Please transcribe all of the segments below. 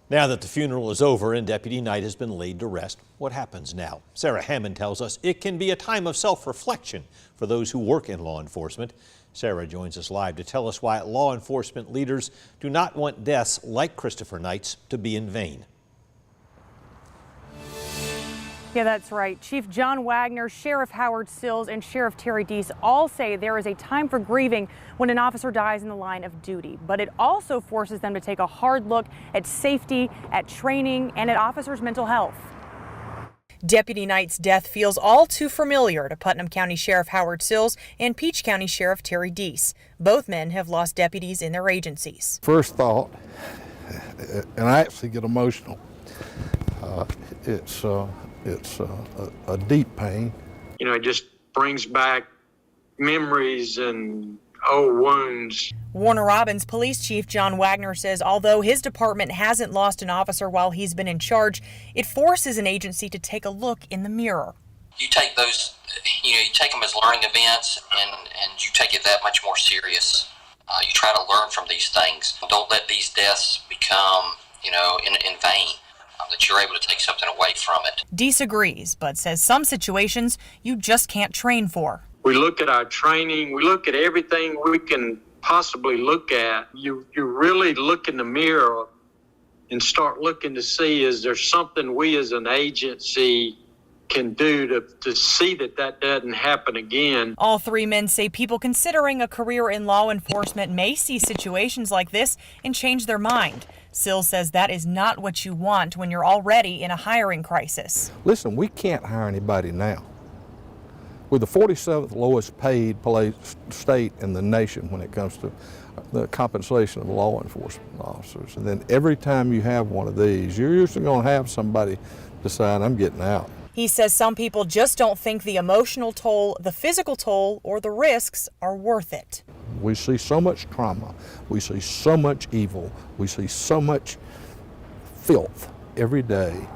Now that the funeral is over and Deputy Knight has been laid to rest, what happens now? Sarah Hammond tells us it can be a time of self-reflection for those who work in law enforcement. Sarah joins us live to tell us why law enforcement leaders do not want deaths like Christopher Knight's to be in vain. Yeah, that's right. Chief John Wagner, Sheriff Howard Sills, and Sheriff Terry Deese all say there is a time for grieving when an officer dies in the line of duty, but it also forces them to take a hard look at safety, at training, and at officers' mental health. Deputy Knight's death feels all too familiar to Putnam County Sheriff Howard Sills and Peach County Sheriff Terry Deese. Both men have lost deputies in their agencies. First thought, and I actually get emotional, it's a deep pain. You know, it just brings back memories and old wounds. Warner Robins Police Chief John Wagner says although his department hasn't lost an officer while he's been in charge, it forces an agency to take a look in the mirror. You take those, you take them as learning events, and you take it that much more serious. You try to learn from these things. Don't let these deaths become, in vain. That you're able to take something away from it. Deese agrees, but says some situations you just can't train for. We look at our training, we look at everything we can possibly look at. You really look in the mirror and start looking to see, is there something we as an agency can do to see that doesn't happen again. All three men say people considering a career in law enforcement may see situations like this and change their mind. Sills says that is not what you want when you're already in a hiring crisis. Listen, we can't hire anybody now. We're the 47th lowest paid state in the nation when it comes to the compensation of law enforcement officers. And then every time you have one of these, you're usually going to have somebody decide, I'm getting out. He says some people just don't think the emotional toll, the physical toll, or the risks are worth it. We see so much trauma, we see so much evil, we see so much filth every day.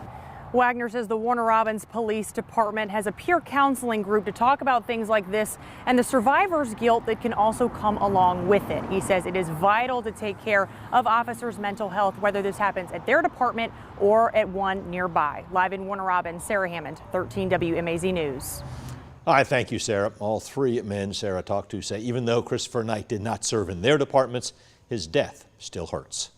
Wagner says the Warner Robins Police Department has a peer counseling group to talk about things like this and the survivor's guilt that can also come along with it. He says it is vital to take care of officers' mental health, whether this happens at their department or at one nearby. Live in Warner Robins, Sarah Hammond, 13 WMAZ News. All right, thank you, Sarah. All three men Sarah talked to say even though Christopher Knight did not serve in their departments, his death still hurts.